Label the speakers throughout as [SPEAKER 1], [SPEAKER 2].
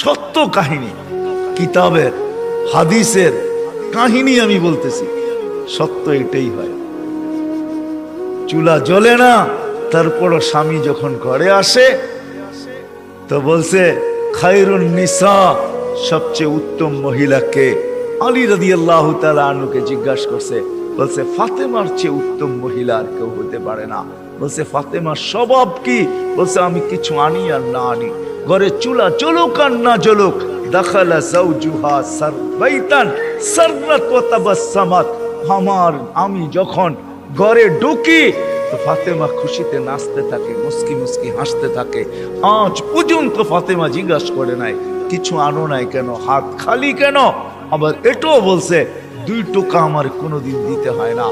[SPEAKER 1] সত্য কাহিনী, কিতাবের হাদিসের কাহিনী আমি বলতেছি, সত্য এটাই হয়। চুলা জ্বলে না, তারপরও স্বামী যখন ঘরে আসে তো বলছে খায়রুন নিসা, সবচেয়ে উত্তম মহিলাকে? আলী রাদিয়াল্লাহু তাআলা আনহুকে জিজ্ঞাসা করছে, বলছে ফাতেমার চেয়ে উত্তম মহিলা আর কেউ হতে পারে না। বলছে ফাতেমার স্বভাব কি? বলছে আমি কিছু আনি আর না আনি, ঘরে চুলা জ্বলুক আর না জ্বলুক, দাখালা যাওজুহা সারবাইতান সাররাত ওয়া তাবাসসামাত, আমি যখন ঘরে ঢুকি তো ফাতেমা খুশিতে নাচতে থাকে, মুস্কি মুস্কি হাসতে থাকে। আজ পর্যন্ত ফাতেমা জিজ্ঞাসা করে নাই কিছু আনো নাই কেন, হাত খালি কেন। আবার এটাও বলছে 2 টোকা আমার কোনোদিন দিতে হয় না,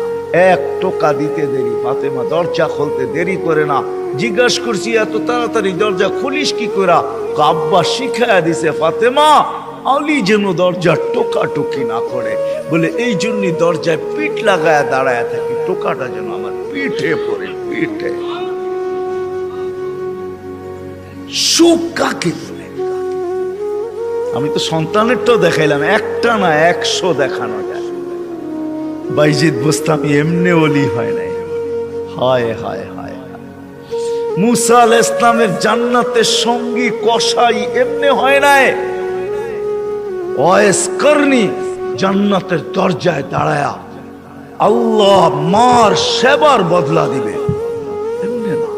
[SPEAKER 1] 1 টোকা দিতে দেরি। ফাতেমা দরজা খুলতে দেরি করে না। জিজ্ঞাসা করছি এত তাড়াতাড়ি দরজা খুলিস কি করে? আব্বা শিখাইয়া দিছে ফাতেমা আলী যেন দরজা টোকাটুকি না করে, বলে এই জন্যই দরজায় পিঠ লাগায় দাঁড়ায় থাকি, টোকাটা যেন আমার পিঠে পড়ে, পিঠে। সুখ কাকে বলে? আমি তো সন্তানেরটাও দেখাইলাম, একটা না 100 দেখানো যায়। বাইজিদ বোস্তামি এমনি ওলি হয় নাই। হায় হায় হায় হায়। মুসা আলাইহিস সালামের জান্নাতের সঙ্গী কসাই এমনি হয় নাই। ওয়াইস করনি জান্নাতের দরজায় দাঁড়ায়া আল্লাহ মার সেবার বদলা দিবে, এমনি না।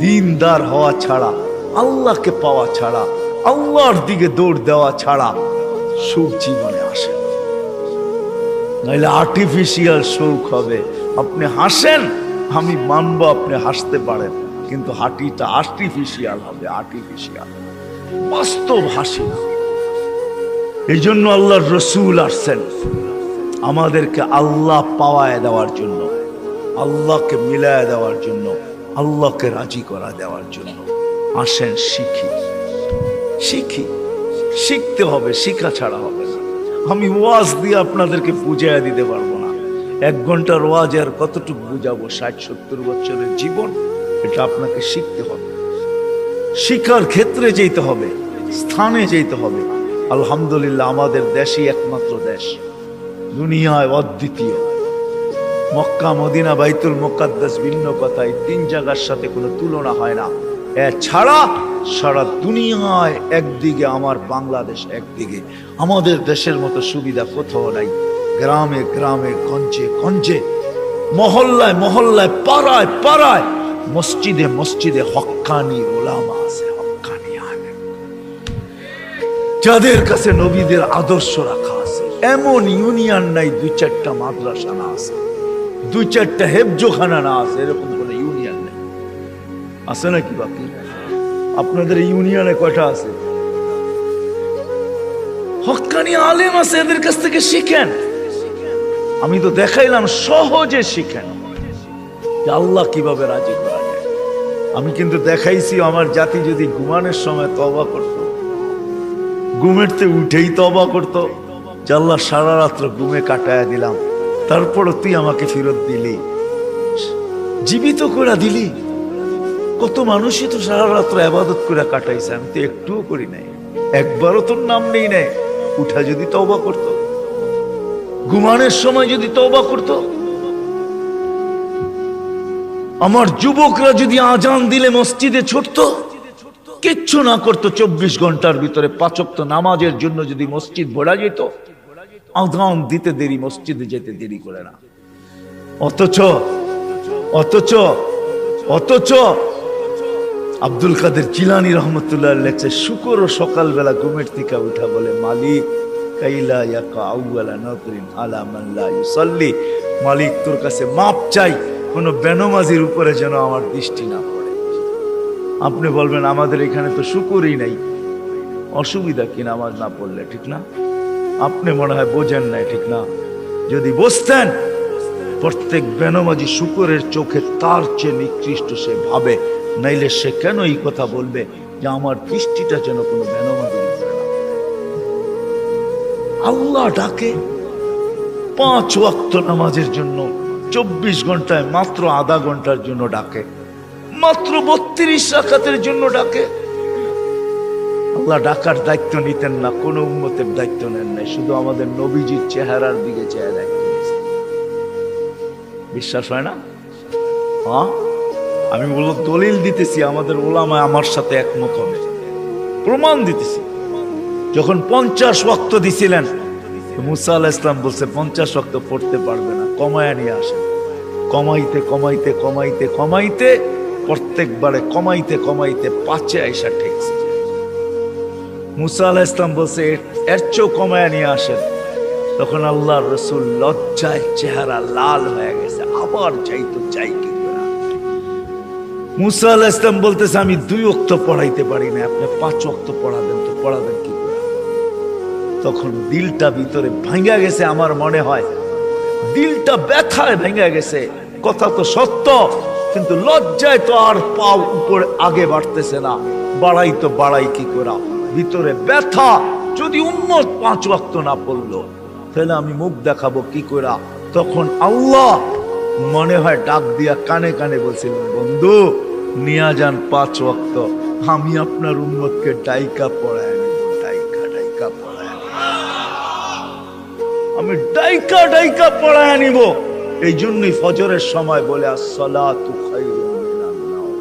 [SPEAKER 1] দিনদার হওয়া ছাড়া, আল্লাহকে পাওয়া ছাড়া, আল্লাহর দিকে দৌড় দেওয়া ছাড়া সুখ জীবনে আসে না। নাইলে আর্টিফিশিয়াল সুখ হবে। আপনি হাসেন, আমি মানবো আপনি হাসতে পারেন, কিন্তু হাঁটিটা আর্টিফিশিয়াল হবে, আর্টিফিশিয়াল, বাস্তব হাসি না। এই জন্য আল্লাহর রসুল আসছেন আমাদেরকে আল্লাহ পাওয়ায় দেওয়ার জন্য, আল্লাহকে মিলায় দেওয়ার জন্য, আল্লাহকে রাজি করা দেওয়ার জন্য। আসেন শিখি, শিখি, শিখতে হবে, শিখা ছাড়া হবে না। আমি ওয়াজ দিয়ে আপনাদেরকে বুঝাইয়া দিতে পারবো না। 1 ঘন্টার ওয়াজ আর কতটুকু বুঝাবো? 60-70 বছরের জীবন, এটা আপনাকে শিখতে হবে। শিক্ষার ক্ষেত্রে যেতে হবে, স্থানে যেতে হবে। আলহামদুলিল্লাহ আমাদের দেশই একমাত্র দেশ, দুনিয়ায় অদ্বিতীয়। মক্কা, মদিনা, বাইতুল মুকাদ্দাস ভিন্ন কথা, এই 3 জায়গার সাথে কোনো তুলনা হয় না। এছাড়া সারা দুনিয়ায় একদিকে আমার বাংলাদেশ, একদিকে আমাদের দেশের মতো সুবিধা কোথাও নাই। গ্রামে গ্রামে, গঞ্জে গঞ্জে, মহল্লায় মহল্লায়, পাড়ায় পাড়ায়, মসজিদে মসজিদে হক্কানি ওলামা আছে, হক্কানি আলেম, যাদের কাছে নবীদের আদর্শ রাখা আছে। এমন ইউনিয়ন নাই 2-4টা মাদ্রাসা না আছে, 2-4টা হেফজোখানা না আছে, এরকম কোন ইউনিয়ন নেই। আছে নাকি? বাকি আপনাদের ইউনিয়নে কয়টা আছে? হক্কানি আলেম আছে, এদের কাছ থেকে শিখেন। আমি তো দেখাইলাম সহজে শিখেন যে আল্লাহ কিভাবে রাজি করা যায়। আমি কিন্তু দেখাইছি আমার জাতি যদি ঘুমানোর সময় তওবা করত, ঘুমেরতে উঠেই তওবা করত, যে আল্লাহ সারা রাত্র ঘুমে কাটায়া দিলাম, তারপরও তুই আমাকে ফেরত দিলি, জীবিত করে দিলি। কত মানুষই তো সারা রাত্র ইবাদত করে কাটাইছে, আমি তো একটুও করি নাই, একবারও তোর নাম নেই নাই। উঠা যদি তওবা করত, ঘুমানোর সময় যদি তওবা করত, আমার যুবকরা যদি আজান দিলে মসজিদে ছুটতো, কিচ্ছু না করতো, 24 ঘন্টার ভিতরে 5 ওয়াক্ত নামাজের জন্য যদি মসজিদ ভরা যেত, আজান দিতে দেরি, মসজিদে যেতে দেরি করে না। অথচ অথচ অথচ আব্দুল কাদের জিলানী রহমতুল্লাহ লেখছে, শুকর সকালবেলা ঘুমের থেকে উঠা বলে মালিক কাইলা ইয়াকা আউয়ালা নাযরিন আলা মান লা ইউসাল্লি, মালিক তোর কাছে মাপ চাই, কোন বেনমাজির উপরে যেন আমার দৃষ্টি না পড়ে। আপনি বলবেন আমাদের এখানে তো শুকরই নাই, অসুবিধা কি নামাজ না পড়লে? ঠিক না? আপনি মনে হয় বোঝেন নাই, ঠিক না? যদি বুঝতেন, প্রত্যেক বেনমাজি শুকরের চোখে তার চেয়ে নিকৃষ্ট সে ভাবে, নাইলে সে কেন এই কথা বলবে যে আমার দৃষ্টিটা যেন কোনো বেনমাজির উপরে না। আল্লাহ ডাকে 5 ওয়াক্ত নামাজের জন্য, 24 ঘন্টায় মাত্র আধা ঘন্টার জন্য ডাকে, মাত্র 32 রাকাতের জন্য ডাকে। আল্লাহ ডাকার দায়িত্ব নিতেন না, কোনো উম্মতের দায়িত্ব নেন নাই, শুধু আমাদের নবীজির চেহারার দিকে চেয়ে দায়িত্ব নিয়েছেন। বিশ্বাস হয় না? হ্যাঁ, আমি বলবো দলিল দিতেছি, আমাদের ওলামা আমার সাথে একমত হবে, প্রমাণ দিতেছি। যখন 50 ওয়াক্ত দিছিলেন, মুসা আলাইহিস সালাম বলছে 50 ওয়াক্ত পড়তে পারবে না, কমায় নিয়ে আসেন। কমাইতে কমাইতে কমাইতে কমাইতে প্রত্যেকবারে কমাইতে কমাইতে 5-এ আইসা ঠেকছে। মুসা আলাইহিস সালাম বলছে এর চেয়েও কমায় নিয়ে আসেন। তখন আল্লাহর রাসূল লজ্জায় চেহারা লাল হয়ে গেছে, আবার চাইতো চাই কি করে। মুসা আলাইহিস সালাম বলতেছে আমি 2 ওয়াক্ত পড়াইতে পারি না, আপনি 5 ওয়াক্ত পড়াবেন, তো পড়াবেন কি করে? তখন দিলটা ভিতরে ভাঙা গেছে, আমার মনে হয় দিলটা ব্যথায় ভেঙে গেছে। কথা তো সত্য, কিন্তু লজ্জায় তো আর পাও উপরে আগে বাড়তেছে না, বাড়াই তো বাড়াই কি করা, ভিতরে ব্যথা। যদি উম্মত 5 ওয়াক্ত না পড়লো তাহলে আমি মুখ দেখাবো কি করা? তখন আল্লাহ মনে হয় ডাক দিয়া কানে কানে বলছিলেন, বন্ধু নিয়া যান 5 ওয়াক্ত, আমি আপনার উম্মতকে ডাইকা পড়ায় নেব, ডাইকা ডাইকা পড়ায়, আমি ডাইকা ডাইকা পড়ায় নিব। এই জন্যই ফজরের সময় বলে আসসালাতু খায়রুম মিনান নাওম।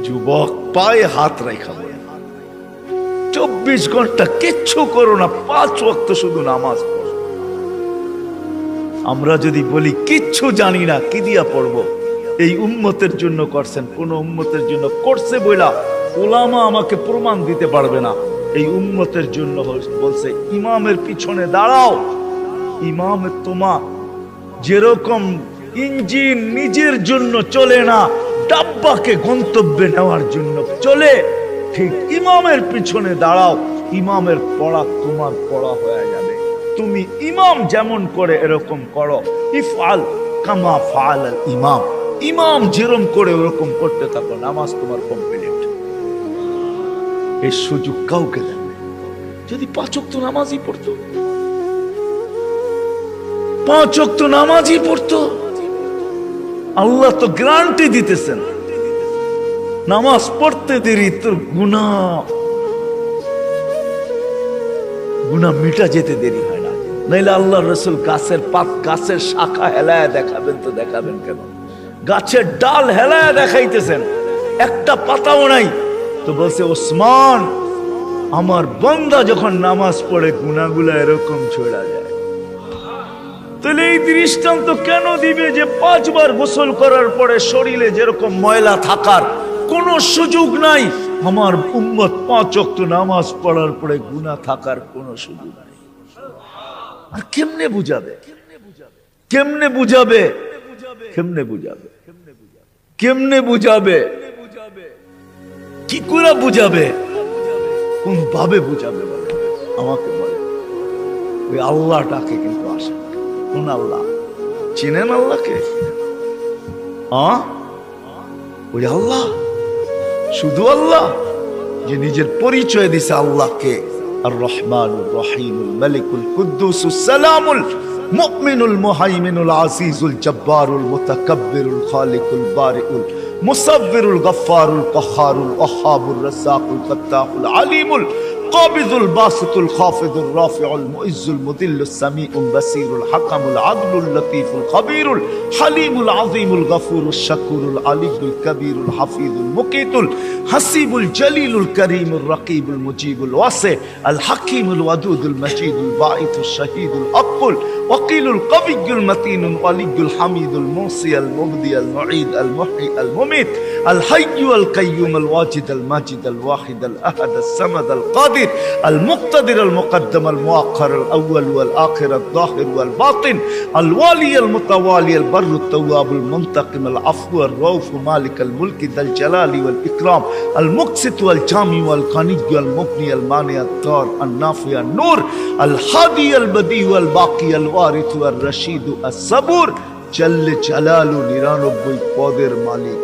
[SPEAKER 1] যুবক পায়ে হাত রাখা বলে 24 ঘন্টা কিচ্ছু করো না, 5 ওয়াক্ত শুধু নামাজ পড়ো। আমরা যদি বলি কিচ্ছু জানি না, কি দিয়া পড়বো? এই উম্মতের জন্য করছেন, কোন উম্মতের জন্য করছে বইলা উলামা আমাকে প্রমাণ দিতে পারবে না। এই উম্মতের জন্য বলছে ইমামের পিছনে দাঁড়াও। ইমাম তোমা যেরকম ইঞ্জিন নিজের জন্য চলে না, ডাব্বাকে গন্তব্যে নেওয়ার জন্য চলে, ঠিক ইমামের পিছনে দাঁড়াও, ইমামের পড়া তোমার পড়া হয়ে যাবে। তুমি ইমাম যেমন করে এরকম করো, ইফআল কামা ফাআল আল ইমাম, ইমাম যেরকম করে ওরকম করতে থাকো, নামাজ তোমার কমপ্লিট। এই সুযোগ কাউকে দেন না। যদি 5 ওয়াক্ত নামাজই পড়তো, 5 ওয়াক্ত নামাজই পড়তো, আল্লাহ তো গ্যারান্টি দিতেছেন নামাজ পড়তে দেরি তোর গুনাহ মিটা যেতে দেরি হয় না। নাইলে আল্লাহর রাসূল গাছের পাত, গাছের শাখা হেলায় দেখাবেন, তো দেখাবেন কেন? গাছের ডাল হেলায় দেখাইতেছেন, একটা পাতাও নাই, তো বলছে ওসমান আমার বান্দা যখন নামাজ পড়ে গুনাহগুলো এরকম ছড়া যায়। তাহলে এই দৃষ্টান্ত কেন দিবে যে 5 বার গোসল করার পরে শরীরে যেরকম ময়লা থাকার কোনো সুযোগ নাই, আমার উম্মত 5 ওয়াক্ত নামাজ পড়ার পরে গুনাহ থাকার কোনো সুযোগ নাই? আর কেমনে বুঝাবে? কেমনে বুঝাবে? কেমনে বুঝাবে? কেমনে বুঝাবে? কি করে বুঝাবে? কোন ভাবে বুঝাবে আমাকে বলে? ওই আল্লাহটাকে কিন্তু আসে। কোন আল্লাহ? চিনেন আল্লাহকে? ওই আল্লাহ, শুধু আল্লাহ যে নিজের পরিচয় দিছে আল্লাহকে আর রহমানুর রহিমুল মালিকুল কুদ্দুসুস সালামুল মুমিনুল মুহাইমিনুল আজিজুল জব্বারুল মুতাকাব্বিরুল খালিকুল বারিউল মুসাব্বিরুল গফফারুল কহ্হারুল ওয়াহ্হাবুর রাজ্জাকুল ফাত্তাহুল আলিমুল قابض الباسط الخافض الرافع المعز المذل السميع البصير الحكم العدل اللطيف الخبير الحليم العظيم الغفور الشكور العلي الكبير الحفيظ المقيت الحسيب الجليل الكريم الرقيب المجيب الواسع الحكيم الودود المجيد الباعث الشهيد الحق الوكيل القوي المتين الولي الحميد الموصي المبدي المعيد المحيي المميت الحي القيوم الواجد الماجد الواحد الأحد الصمد القادر المقتدر المقدم المؤخر الأول والآخر الظاهر والباطن الوالي المتوالي البر التواب المنتقم العفو الرؤوف مالك الملك ذا الجلال والإكرام المقسط والجامع والغني والمغني المانع الضار النافع النور الهادي البديع والباقي الوارث والرشيد الصبور جل جلاله 99 পদের মালিক